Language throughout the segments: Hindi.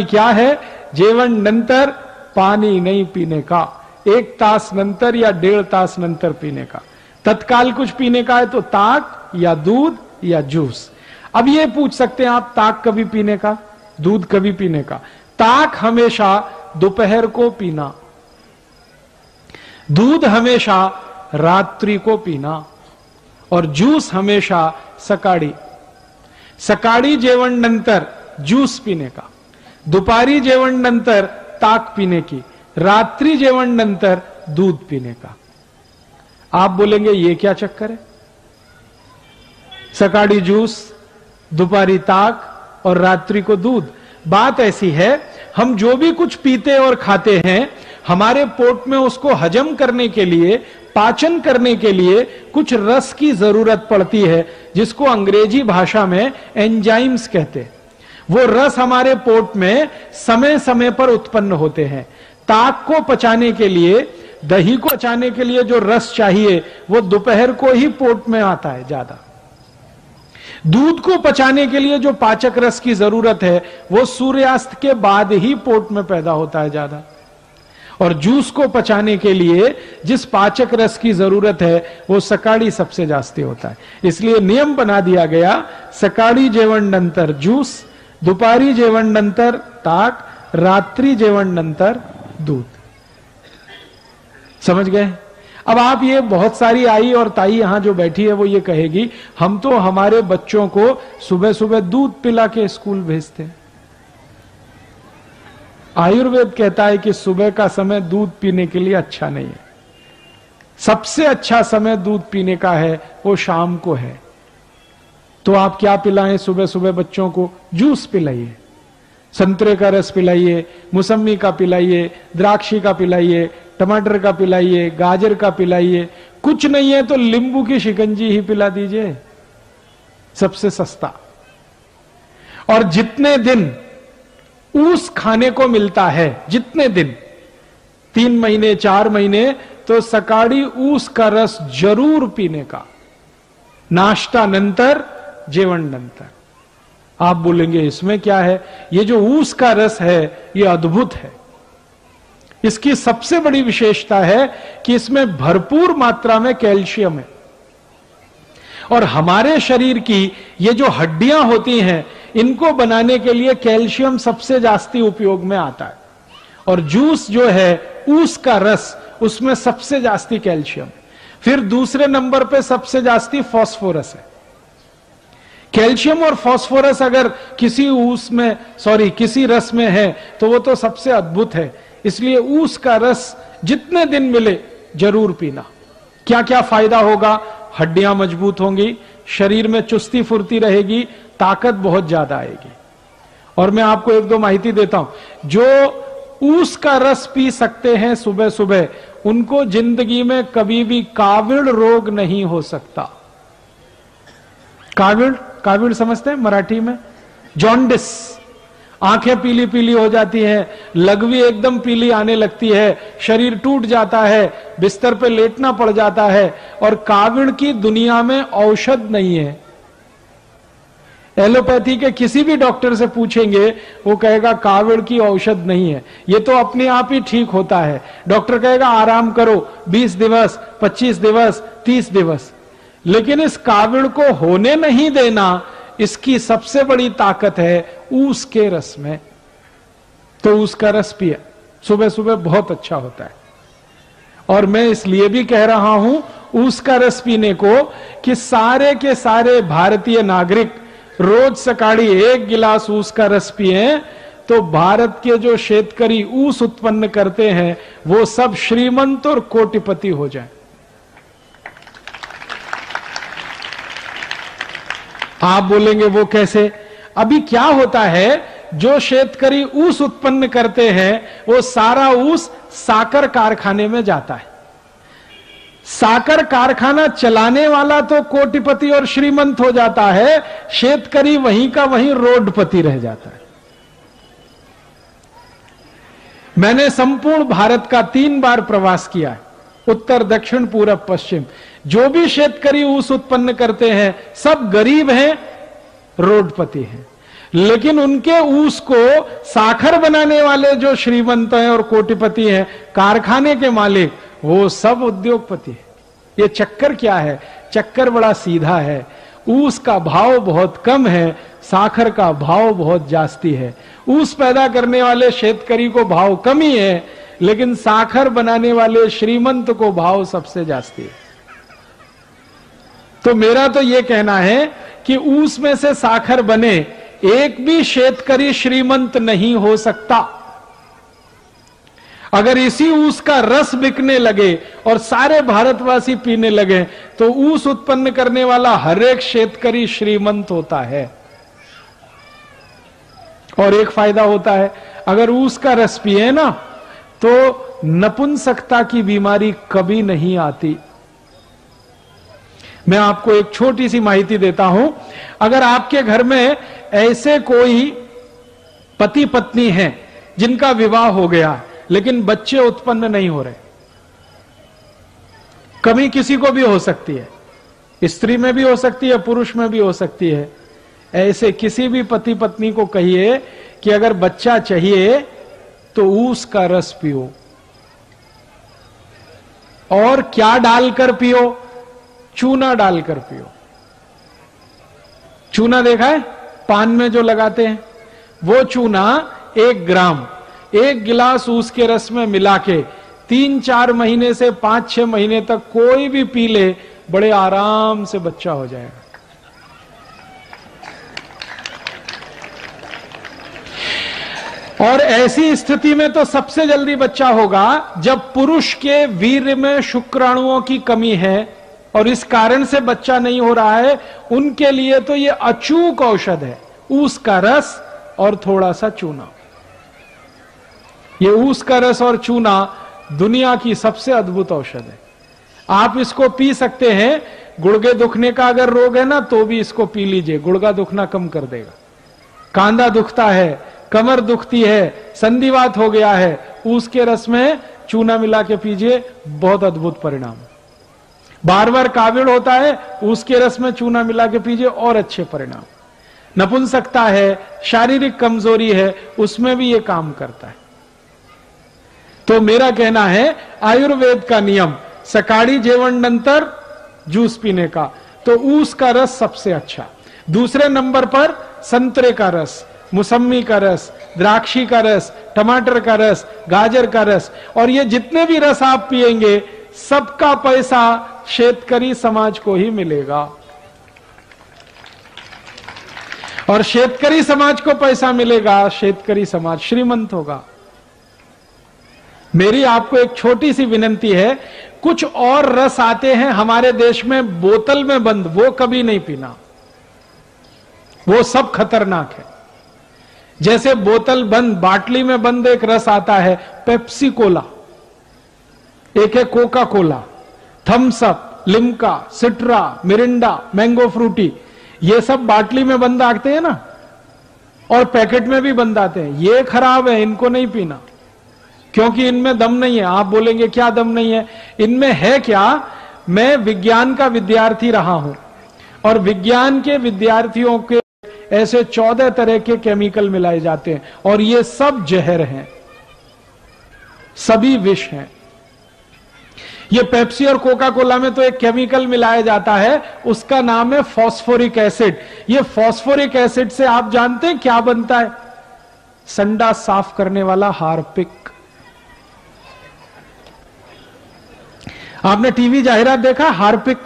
क्या है? जेवण नंतर पानी नहीं पीने का, 1 तास नंतर या 1.5 तास नंतर पीने का। तत्काल कुछ पीने का है तो ताक या दूध या जूस। अब ये पूछ सकते हैं आप, ताक कभी पीने का, दूध कभी पीने का? ताक हमेशा दोपहर को पीना, दूध हमेशा रात्रि को पीना, और जूस हमेशा सकाळी। सकाळी जेवण नंतर ज्यूस पीने का, दुपारी जेवण नंतर ताक पीने की, रात्रि जेवण नंतर दूध पीने का। आप बोलेंगे ये क्या चक्कर है? सकाळी जूस, दोपहरी ताक और रात्रि को दूध। बात ऐसी है, हम जो भी कुछ पीते और खाते हैं, हमारे पोट में उसको हजम करने के लिए, पाचन करने के लिए कुछ रस की जरूरत पड़ती है, जिसको अंग्रेजी भाषा में एंजाइम्स कहते हैं। वो रस हमारे पोट में समय समय पर उत्पन्न होते हैं। ताक को पचाने के लिए, दही को पचाने के लिए जो रस चाहिए वो दोपहर को ही पोट में आता है ज्यादा। दूध को पचाने के लिए जो पाचक रस की जरूरत है वो सूर्यास्त के बाद ही पोट में पैदा होता है ज्यादा। और जूस को पचाने के लिए जिस पाचक रस की जरूरत है वो सकाळी सबसे जास्ती होता है। इसलिए नियम बना दिया गया, सकाळी जेवण नंतर जूस, दुपारी जेवण नंतर ताक, रात्रि जेवण नंतर दूध। समझ गए? अब आप ये, बहुत सारी आई और ताई यहां जो बैठी है वो ये कहेगी, हम तो हमारे बच्चों को सुबह सुबह दूध पिला के स्कूल भेजते हैं। आयुर्वेद कहता है कि सुबह का समय दूध पीने के लिए अच्छा नहीं है। सबसे अच्छा समय दूध पीने का है वो शाम को है। तो आप क्या पिलाएं सुबह सुबह बच्चों को? जूस पिलाइए, संतरे का रस पिलाइए, मौसमी का पिलाइए, द्राक्षी का पिलाइए, टमाटर का पिलाइए, गाजर का पिलाइए। कुछ नहीं है तो नींबू की शिकंजी ही पिला दीजिए, सबसे सस्ता। और जितने दिन ऊस खाने को मिलता है, जितने दिन, 3 महीने 4 महीने, तो सकाळी ऊस का रस जरूर पीने का, नाश्ता नंतर, जेवण नंतर। आप बोलेंगे इसमें क्या है? ये जो ऊस का रस है ये अद्भुत है। इसकी सबसे बड़ी विशेषता है कि इसमें भरपूर मात्रा में कैल्शियम है। और हमारे शरीर की ये जो हड्डियां होती हैं, इनको बनाने के लिए कैल्शियम सबसे जास्ती उपयोग में आता है। और जूस जो है, ऊस का रस, उसमें सबसे जास्ती कैल्शियम। फिर दूसरे नंबर पे सबसे जास्ती फास्फोरस है। कैल्शियम और फास्फोरस अगर किसी किसी रस में है तो वो तो सबसे अद्भुत है। इसलिए ऊस का रस जितने दिन मिले जरूर पीना। क्या क्या फायदा होगा? हड्डियां मजबूत होंगी, शरीर में चुस्ती फुर्ती रहेगी, ताकत बहुत ज्यादा आएगी। और मैं आपको 1-2 माहिती देता हूं। जो ऊस का रस पी सकते हैं सुबह सुबह, उनको जिंदगी में कभी भी काविड़ रोग नहीं हो सकता। काविड़ समझते हैं मराठी में? जॉन्डिस, आंखें पीली पीली हो जाती हैं, लघवी एकदम पीली आने लगती है, शरीर टूट जाता है, बिस्तर पे लेटना पड़ जाता है। और काविड़ की दुनिया में औषध नहीं है। एलोपैथी के किसी भी डॉक्टर से पूछेंगे, वो कहेगा काविड़ की औषध नहीं है, ये तो अपने आप ही ठीक होता है। डॉक्टर कहेगा आराम करो 20 दिवस, 25 दिवस, 30 दिवस। लेकिन इस काविड़ को होने नहीं देना, इसकी सबसे बड़ी ताकत है ऊस के रस में। तो ऊस का रस पिए, सुबह सुबह बहुत अच्छा होता है। और मैं इसलिए भी कह रहा हूं ऊस का रस पीने को कि सारे के सारे भारतीय नागरिक रोज सकाळी 1 गिलास ऊस का रस पिए, तो भारत के जो शेतकरी ऊस उत्पन्न करते हैं वो सब श्रीमंत और कोटिपति हो जाए। आप बोलेंगे वो कैसे? अभी क्या होता है, जो शेतकरी ऊस उत्पन्न करते हैं वो सारा ऊस साकर कारखाने में जाता है। साकर कारखाना चलाने वाला तो कोटिपति और श्रीमंत हो जाता है, शेतकरी वहीं का वहीं रोडपति रह जाता है। मैंने संपूर्ण भारत का 3 बार प्रवास किया है, उत्तर, दक्षिण, पूरब, पश्चिम। जो भी शेतकरी ऊस उत्पन्न करते हैं सब गरीब हैं, रोडपति हैं। लेकिन उनके ऊस को साखर बनाने वाले जो श्रीमंत हैं और कोटिपति हैं, कारखाने के मालिक, वो सब उद्योगपति है। ये चक्कर क्या है? चक्कर बड़ा सीधा है। ऊस का भाव बहुत कम है, साखर का भाव बहुत जास्ती है। ऊस पैदा करने वाले शेतकरी को भाव कम ही है, लेकिन साखर बनाने वाले श्रीमंत को भाव सबसे जास्ती है। तो मेरा तो यह कहना है कि ऊस में से साखर बने, एक भी शेतकरी श्रीमंत नहीं हो सकता। अगर इसी ऊस का रस बिकने लगे और सारे भारतवासी पीने लगे, तो ऊस उत्पन्न करने वाला हर एक शेतकरी श्रीमंत होता है। और एक फायदा होता है, अगर ऊस का रस पिए ना, तो नपुंसकता की बीमारी कभी नहीं आती। मैं आपको एक छोटी सी माहिती देता हूं। अगर आपके घर में ऐसे कोई पति पत्नी हैं जिनका विवाह हो गया लेकिन बच्चे उत्पन्न नहीं हो रहे, कमी किसी को भी हो सकती है, स्त्री में भी हो सकती है, पुरुष में भी हो सकती है, ऐसे किसी भी पति पत्नी को कहिए कि अगर बच्चा चाहिए तो ऊस का रस पियो। और क्या डालकर पियो? चूना डालकर पियो। चूना देखा है पान में जो लगाते हैं, वो चूना 1 ग्राम 1 गिलास ऊस के रस में मिला के 3-4 महीने से 5-6 महीने तक कोई भी पी ले, बड़े आराम से बच्चा हो जाएगा। और ऐसी स्थिति में तो सबसे जल्दी बच्चा होगा जब पुरुष के वीर्य में शुक्राणुओं की कमी है और इस कारण से बच्चा नहीं हो रहा है। उनके लिए तो यह अचूक औषध है, ऊस का रस और थोड़ा सा चूना। यह ऊस का रस और चूना दुनिया की सबसे अद्भुत औषध है। आप इसको पी सकते हैं। गुर्गे दुखने का अगर रोग है ना, तो भी इसको पी लीजिए, गुर्गा दुखना कम कर देगा। कांधा दुखता है, कमर दुखती है, संधिवात हो गया है, ऊस के रस में चूना मिला के पीजिए, बहुत अद्भुत परिणाम। बार बार काविड़ होता है, ऊस के रस में चूना मिला के पीजिए, और अच्छे परिणाम। नपुंसकता है, शारीरिक कमजोरी है, उसमें भी ये काम करता है। तो मेरा कहना है आयुर्वेद का नियम, सकाळी जेवण नंतर जूस पीने का, तो ऊस का रस सबसे अच्छा। दूसरे नंबर पर संतरे का रस, मौसमी का रस, द्राक्षी का रस, टमाटर का रस, गाजर का रस, और ये जितने भी रस आप पिएंगे सबका पैसा शेतकरी समाज को ही मिलेगा। और शेतकरी समाज को पैसा मिलेगा, शेतकरी समाज श्रीमंत होगा। मेरी आपको एक छोटी सी विनंती है, कुछ और रस आते हैं हमारे देश में बोतल में बंद, वो कभी नहीं पीना, वो सब खतरनाक है। जैसे बोतल बंद, बाटली में बंद एक रस आता है, पेप्सी कोला, एक है Coca Cola, Thums Up, Limca, Citra, Mirinda, mango Frooti, ये सब बाटली में बंद आते हैं ना, और पैकेट में भी बंद आते हैं। ये खराब है, इनको नहीं पीना, क्योंकि इनमें दम नहीं है। आप बोलेंगे क्या दम नहीं है? इनमें है क्या? मैं विज्ञान का विद्यार्थी रहा हूं, और विज्ञान के विद्यार्थियों के ऐसे 14 तरह के केमिकल मिलाए जाते हैं, और ये सब जहर हैं, सभी विष हैं। ये पेप्सी और कोका कोला में तो एक केमिकल मिलाया जाता है, उसका नाम है फास्फोरिक एसिड। ये फास्फोरिक एसिड से आप जानते हैं क्या बनता है? संडास साफ करने वाला हार्पिक। आपने टीवी जाहिरात देखा? हार्पिक,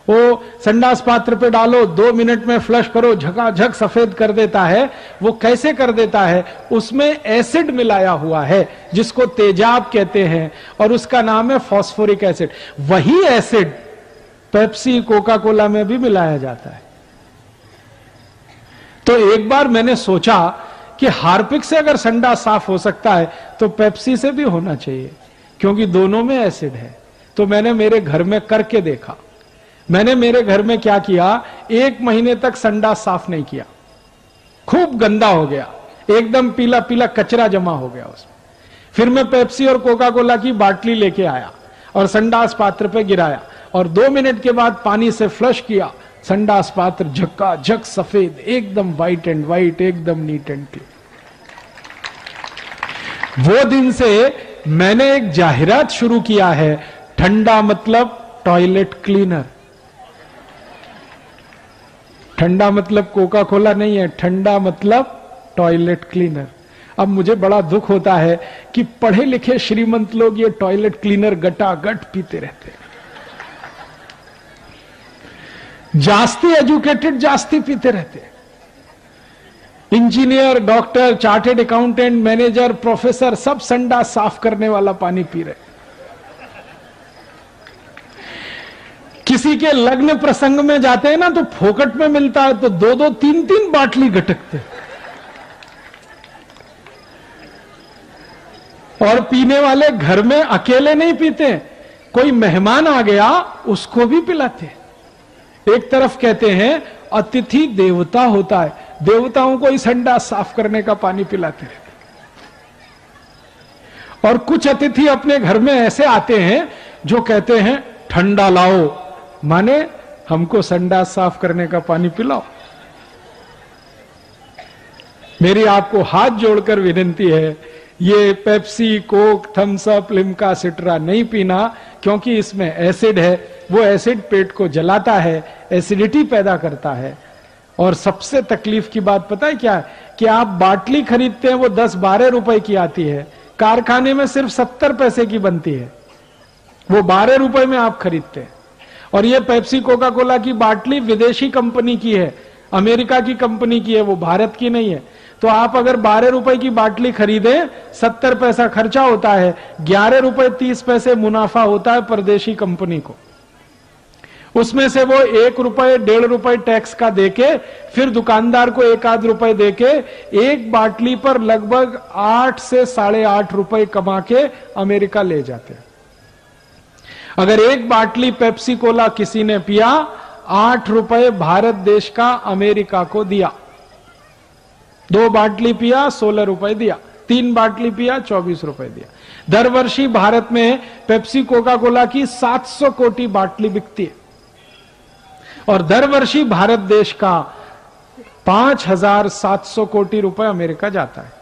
वो संडास पात्र पे डालो, 2 मिनट में फ्लश करो, झकाझक सफेद कर देता है। वो कैसे कर देता है? उसमें एसिड मिलाया हुआ है जिसको तेजाब कहते हैं, और उसका नाम है फास्फोरिक एसिड। वही एसिड पेप्सी कोका कोला में भी मिलाया जाता है। तो एक बार मैंने सोचा कि हार्पिक से अगर संडास साफ हो सकता है तो पेप्सी से भी होना चाहिए, क्योंकि दोनों में एसिड है। तो मैंने मेरे घर में करके देखा। मैंने मेरे घर में क्या किया, 1 महीने तक संडास साफ नहीं किया, खूब गंदा हो गया, एकदम पीला पीला कचरा जमा हो गया उसमें। फिर मैं पेप्सी और कोका कोला की बाटली लेके आया और संडास पात्र पे गिराया, और 2 मिनट के बाद पानी से फ्लश किया, संडास पात्र झक्का झक सफेद, एकदम व्हाइट एंड व्हाइट, एकदम नीट एंड क्लीन। वो दिन से मैंने एक जाहिरात शुरू किया है, ठंडा मतलब टॉयलेट क्लीनर। ठंडा मतलब कोका कोला नहीं है, ठंडा मतलब टॉयलेट क्लीनर। अब मुझे बड़ा दुख होता है कि पढ़े लिखे श्रीमंत लोग ये टॉयलेट क्लीनर गटागट पीते रहते हैं। जास्ती एजुकेटेड जास्ती पीते रहते हैं। Engineer, doctor, chartered accountant, manager, professor सब संडा साफ करने वाला पानी पी रहे। किसी के लग्न प्रसंग में जाते हैं ना तो फोकट में मिलता है तो 2-2, 3-3 बाटली गटकते। और पीने वाले घर में अकेले नहीं पीते, कोई मेहमान आ गया उसको भी पिलाते। एक तरफ कहते हैं अतिथि देवता होता है, देवताओं को इस संडा साफ करने का पानी पिलाते रहते। और कुछ अतिथि अपने घर में ऐसे आते हैं जो कहते हैं ठंडा लाओ, माने हमको संडा साफ करने का पानी पिलाओ। मेरी आपको हाथ जोड़कर विनती है, ये Pepsi, Coke, Thums Up, Limca, Citra नहीं पीना, क्योंकि इसमें एसिड है। वो एसिड पेट को जलाता है, एसिडिटी पैदा करता है। और सबसे तकलीफ की बात पता है क्या है? कि आप बाटली खरीदते हैं वो 10-12 रुपए की आती है, कारखाने में सिर्फ 70 पैसे की बनती है, वो 12 रुपए में आप खरीदते हैं। और ये पेप्सी, कोका कोला की बाटली विदेशी कंपनी की है, अमेरिका की कंपनी की है, वो भारत की नहीं है। तो आप अगर 12 रुपए की बाटली खरीदें, 70 पैसा खर्चा होता है, 11 रुपए 30 पैसे मुनाफा होता है परदेशी कंपनी को। उसमें से वो 1 रुपए 1.5 रुपए टैक्स का देके, फिर दुकानदार को 1-8 रुपए देके एक बाटली पर लगभग 8 से 8.5 रुपए कमा के अमेरिका ले जाते हैं। अगर एक बाटली पेप्सी कोला किसी ने पिया, 8 रुपए भारत देश का अमेरिका को दिया। 2 बाटली पिया 16 रुपए दिया, 3 बाटली पिया 24 रुपए दिया। दर वर्षी भारत में पेप्सी कोका कोला की 700 कोटी बाटली बिकती है और दर वर्षी भारत देश का 5,700 कोटी रुपए अमेरिका जाता है।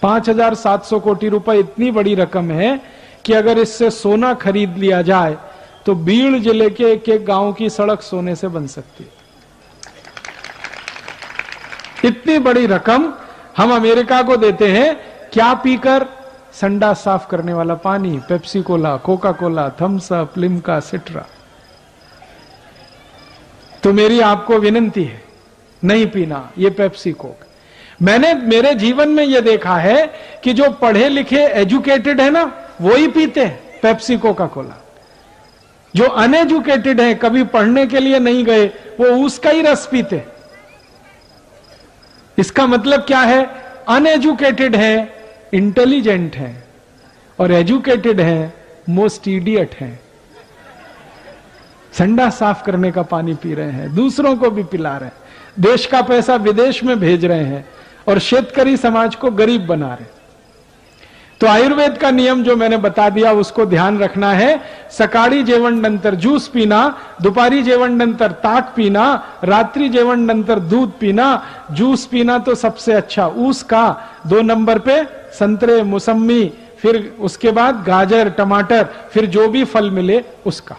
5,700 कोटी रुपए इतनी बड़ी रकम है कि अगर इससे सोना खरीद लिया जाए तो बीड़ जिले के एक गांव की सड़क सोने से बन सकती है। इतनी बड़ी रकम हम अमेरिका को देते हैं, क्या पीकर? संडा साफ करने वाला पानी, Pepsi cola, Coca Cola, Thums Up, Limca, Citra. तो मेरी आपको विनती है, नहीं पीना ये पेप्सी कोक। मैंने मेरे जीवन में यह देखा है कि जो पढ़े लिखे एजुकेटेड है ना, वो ही पीते हैं पेप्सी कोका कोला। जो अनएजुकेटेड है, कभी पढ़ने के लिए नहीं गए, वो उसका ही रस पीते। इसका मतलब क्या है? अनएजुकेटेड है इंटेलिजेंट है, और एजुकेटेड है मोस्ट इडियट है। संडा साफ करने का पानी पी रहे हैं, दूसरों को भी पिला रहे हैं, देश का पैसा विदेश में भेज रहे हैं और शेतकरी समाज को गरीब बना रहे हैं। तो आयुर्वेद का नियम जो मैंने बता दिया उसको ध्यान रखना है। सकाळी जेवण नंतर ज्यूस पीना, दुपारी जेवण नंतर ताक पीना, रात्रि जेवण नंतर दूध पीना, जूस पीना तो सबसे अच्छा ऊस का, 2 नंबर पे संतरे, मौसम्मी, फिर उसके बाद गाजर, टमाटर, फिर जो भी फल मिले उसका।